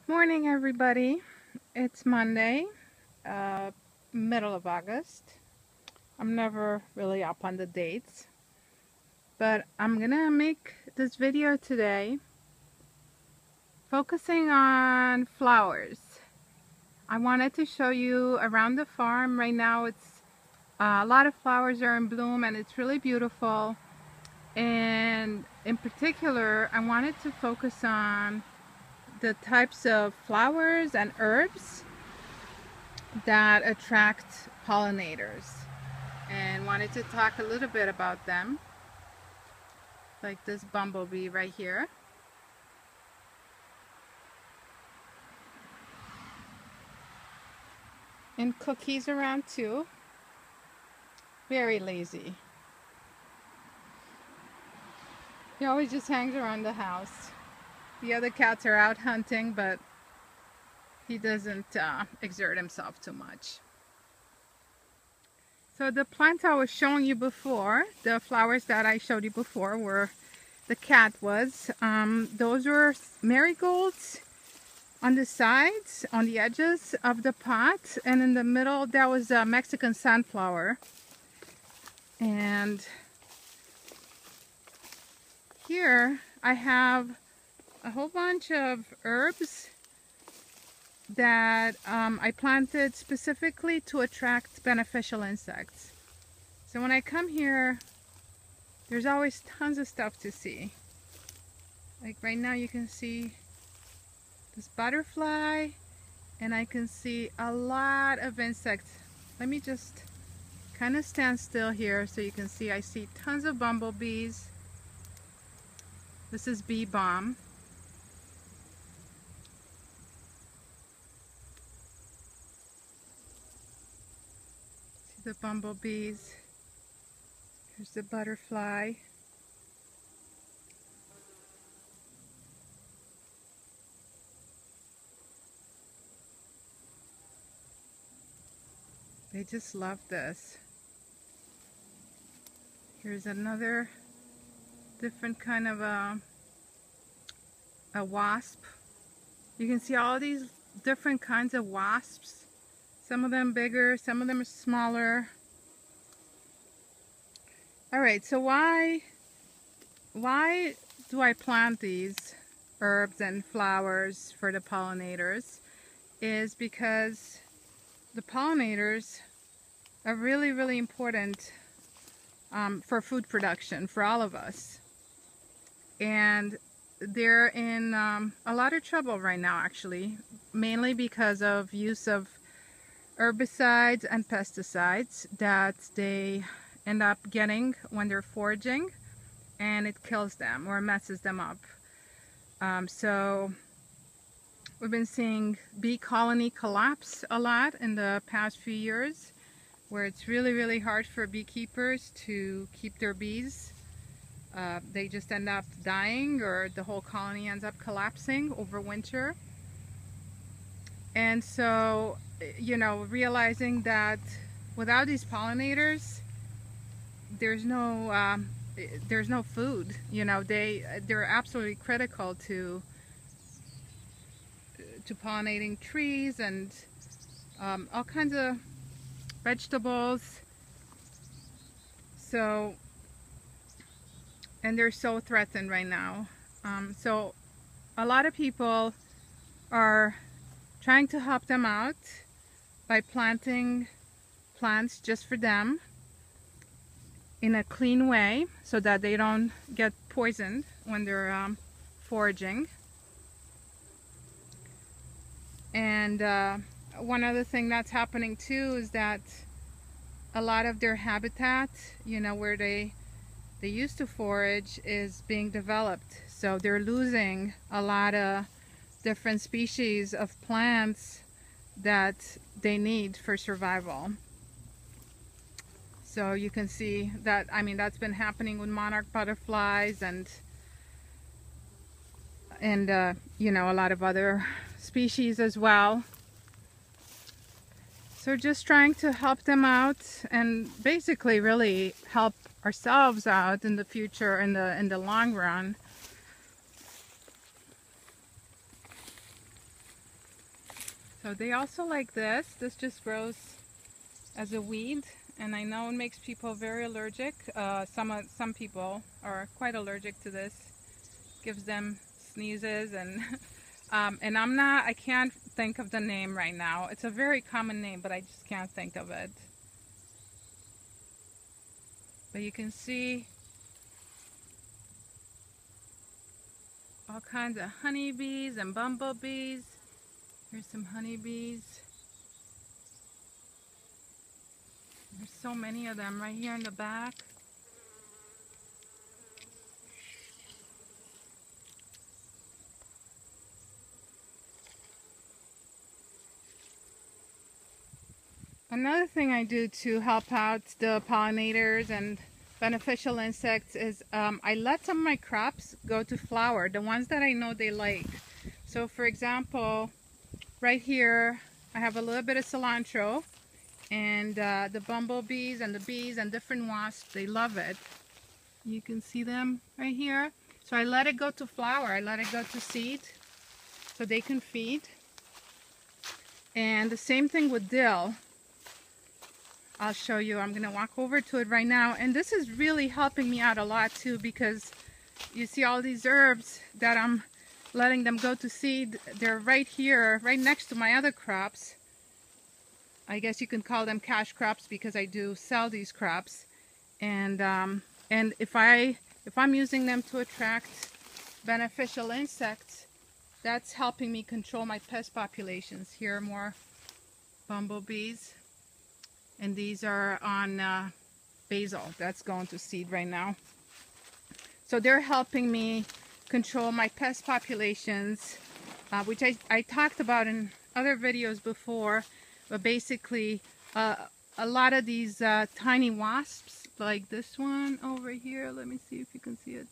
Morning, everybody. It's Monday, uh, middle of August. I'm never really up on the dates, but I'm gonna make this video today focusing on flowers. I wanted to show you around the farm. Right now, it's a lot of flowers are in bloom and it's really beautiful. And in particular, I wanted to focus on the types of flowers and herbs that attract pollinators, and wanted to talk a little bit about them, like this bumblebee right here. And Cookie's around too. Very lazy. He always just hangs around the house. The other cats are out hunting, but he doesn't exert himself too much. So the plants I was showing you before, the flowers that I showed you before were the cat was. Those were marigolds on the sides, on the edges of the pot, and in the middle there was a Mexican sunflower. And here I have a whole bunch of herbs that I planted specifically to attract beneficial insects. So when I come here, there's always tons of stuff to see. Like right now you can see this butterfly, and I can see a lot of insects. Let me just kind of stand still here so you can see. I see tons of bumblebees. This is bee balm. See the bumblebees. Here's the butterfly. They just love this. Here's another different kind of a wasp. You can see all these different kinds of wasps. Some of them bigger, some of them are smaller. Alright, so why do I plant these herbs and flowers for the pollinators? Is because the pollinators are really, really important for food production for all of us. And they're in a lot of trouble right now, actually, mainly because of use of herbicides and pesticides that they end up getting when they're foraging, and it kills them or messes them up. So we've been seeing bee colony collapse a lot in the past few years, where it's really, really hard for beekeepers to keep their bees. They just end up dying, or the whole colony ends up collapsing over winter. And so, you know, realizing that without these pollinators, there's no food. You know, they're absolutely critical to pollinating trees and all kinds of vegetables. So, and they're so threatened right now. So a lot of people are trying to help them out by planting plants just for them in a clean way, so that they don't get poisoned when they're foraging. And one other thing that's happening too is that a lot of their habitat, you know, where they used to forage, is being developed. So they're losing a lot of different species of plants that they need for survival. So you can see that, I mean, that's been happening with monarch butterflies and you know, a lot of other species as well. So just trying to help them out, and basically really help ourselves out in the future, in the long run. So they also like this. This just grows as a weed, and I know it makes people very allergic. Some people are quite allergic to this. Gives them sneezes and and I can't think of the name right now. It's a very common name, but I just can't think of it. But you can see all kinds of honeybees and bumblebees. Here's some honeybees. There's so many of them right here in the back. Another thing I do to help out the pollinators and beneficial insects is I let some of my crops go to flower, the ones that I know they like. So for example, right here I have a little bit of cilantro, and the bumblebees and the bees and different wasps, they love it. You can see them right here. So I let it go to flower, I let it go to seed so they can feed. And the same thing with dill. I'll show you. I'm going to walk over to it right now, and this is really helping me out a lot too, because you see all these herbs that I'm letting them go to seed. They're right here, right next to my other crops. I guess you can call them cash crops because I do sell these crops, and if I'm using them to attract beneficial insects, that's helping me control my pest populations. Here are more bumblebees. And these are on basil. That's going to seed right now. So they're helping me control my pest populations, which I talked about in other videos before. But basically, a lot of these tiny wasps, like this one over here. Let me see if you can see it.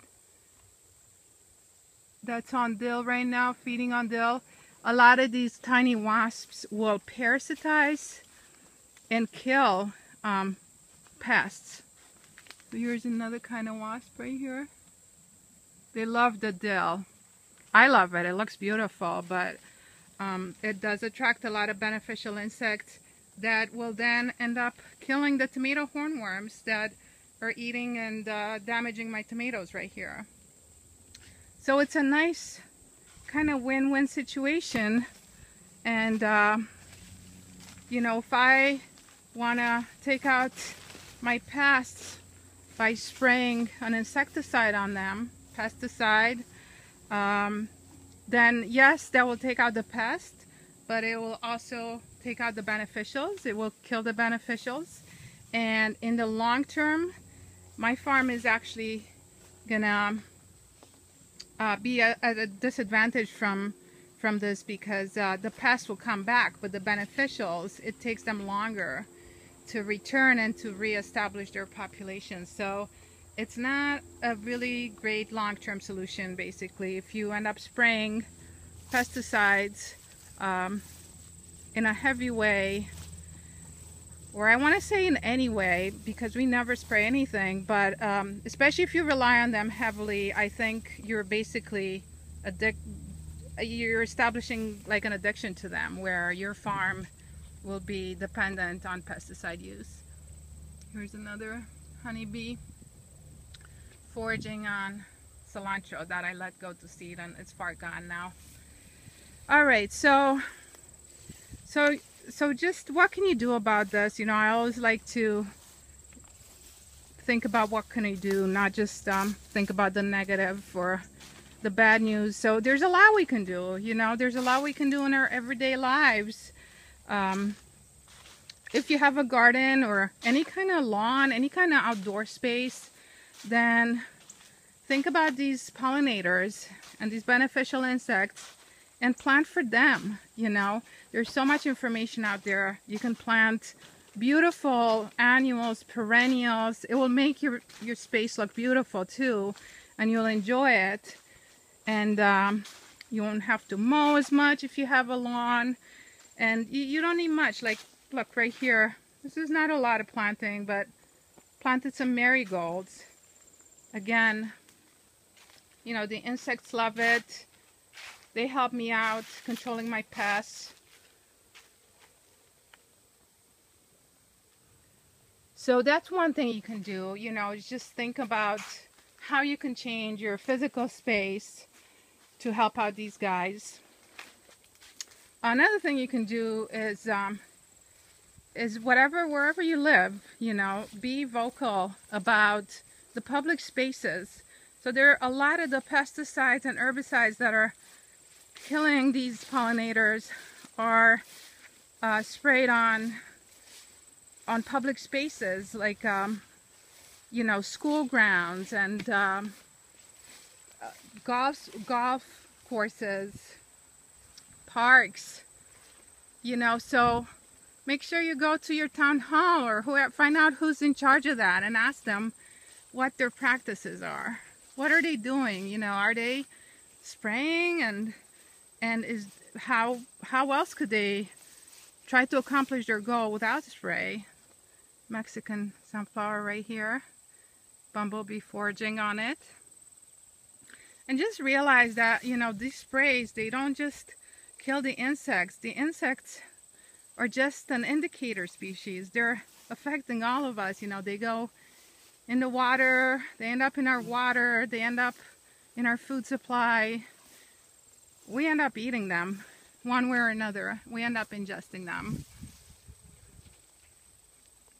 That's on dill right now, feeding on dill. A lot of these tiny wasps will parasitize and kill pests. So here's another kind of wasp right here. They love the dill. I love it. It looks beautiful, but it does attract a lot of beneficial insects that will then end up killing the tomato hornworms that are eating and damaging my tomatoes right here. So it's a nice kind of win-win situation. And you know, if I want to take out my pests by spraying an insecticide on them, pesticide, then yes, that will take out the pest, but it will also take out the beneficials. It will kill the beneficials, and in the long term, my farm is actually gonna be at a disadvantage from this, because the pests will come back, but the beneficials, it takes them longer to return and to reestablish their population. So it's not a really great long-term solution, basically, if you end up spraying pesticides in a heavy way, or I want to say in any way, because we never spray anything, but especially if you rely on them heavily, I think you're basically you're establishing like an addiction to them, where your farm will be dependent on pesticide use. Here's another honeybee foraging on cilantro that I let go to seed, and it's far gone now. All right, so just what can you do about this? You know, I always like to think about what can I do, not just think about the negative or the bad news. So there's a lot we can do. You know, there's a lot we can do in our everyday lives. If you have a garden or any kind of lawn, any kind of outdoor space, then think about these pollinators and these beneficial insects and plant for them. You know, there's so much information out there. You can plant beautiful annuals, perennials. It will make your space look beautiful too, and you'll enjoy it. And you won't have to mow as much if you have a lawn, and you don't need much. Like, look right here, this is not a lot of planting, but planted some marigolds. Again, you know, the insects love it. They help me out controlling my pests. So that's one thing you can do, you know, is just think about how you can change your physical space to help out these guys. Another thing you can do is wherever you live, you know, be vocal about the public spaces. So there are a lot of the pesticides and herbicides that are killing these pollinators are sprayed on public spaces, like you know, school grounds and golf courses, parks, you know. So make sure you go to your town hall or whoever, find out who's in charge of that and ask them what their practices are. What are they doing? You know, are they spraying, and is how else could they try to accomplish their goal without spray? Mexican sunflower right here, bumblebee foraging on it. And just realize that, you know, these sprays, they don't just kill the insects. The insects are just an indicator species. They're affecting all of us. You know, they go in the water, they end up in our water, they end up in our food supply. We end up eating them one way or another. We end up ingesting them.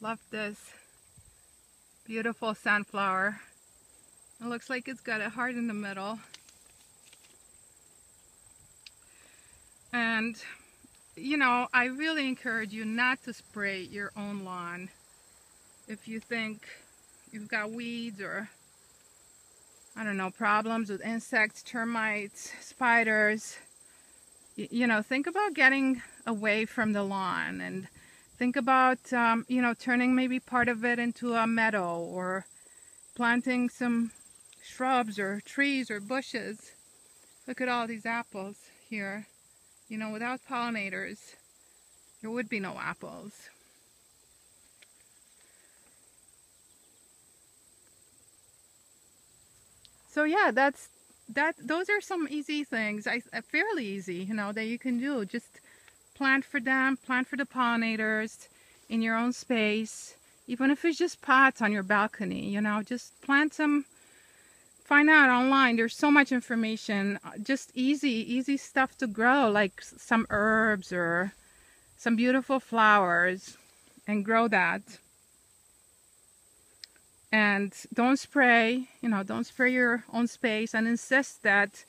Love this beautiful sunflower. It looks like it's got a heart in the middle. And, you know, I really encourage you not to spray your own lawn. If you think you've got weeds or, I don't know, problems with insects, termites, spiders, you know, think about getting away from the lawn, and think about, you know, turning maybe part of it into a meadow, or planting some shrubs or trees or bushes. Look at all these apples here. You know, without pollinators, there would be no apples. So yeah, those are some easy things, fairly easy, you know, that you can do. Just plant for them, plant for the pollinators in your own space. Even if it's just pots on your balcony, you know, just plant some. Find out online, there's so much information, just easy stuff to grow, like some herbs or some beautiful flowers, and grow that. And don't spray, you know, don't spray your own space, and insist that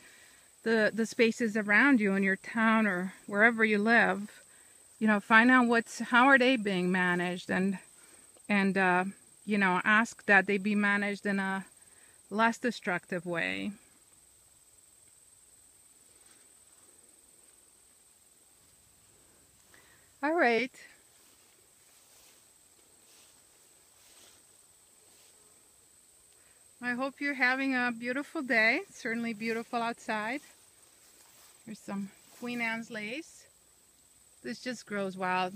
the spaces around you in your town or wherever you live, you know, find out how are they being managed, and you know, ask that they be managed in a less destructive way. All right. I hope you're having a beautiful day. It's certainly beautiful outside. Here's some Queen Anne's lace. This just grows wild.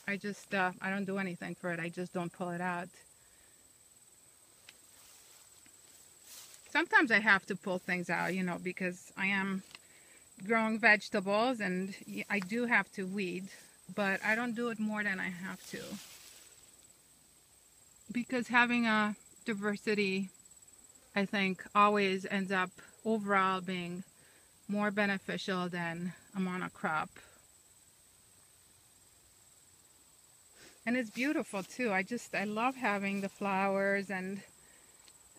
I don't do anything for it. I just don't pull it out. Sometimes I have to pull things out, you know, because I am growing vegetables and I do have to weed, but I don't do it more than I have to. Because having a diversity, I think, always ends up overall being more beneficial than a monocrop. And it's beautiful too. I love having the flowers and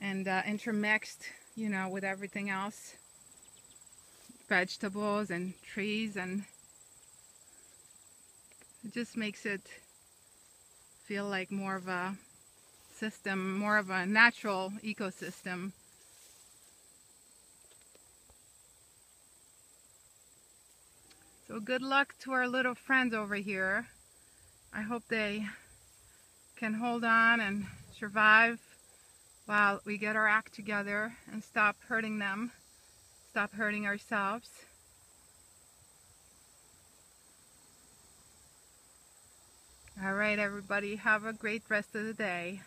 intermixed, you know, with everything else, vegetables and trees, and it just makes it feel like more of a system, more of a natural ecosystem. So good luck to our little friends over here. I hope they can hold on and survive while we get our act together and stop hurting them, stop hurting ourselves. All right, everybody, have a great rest of the day.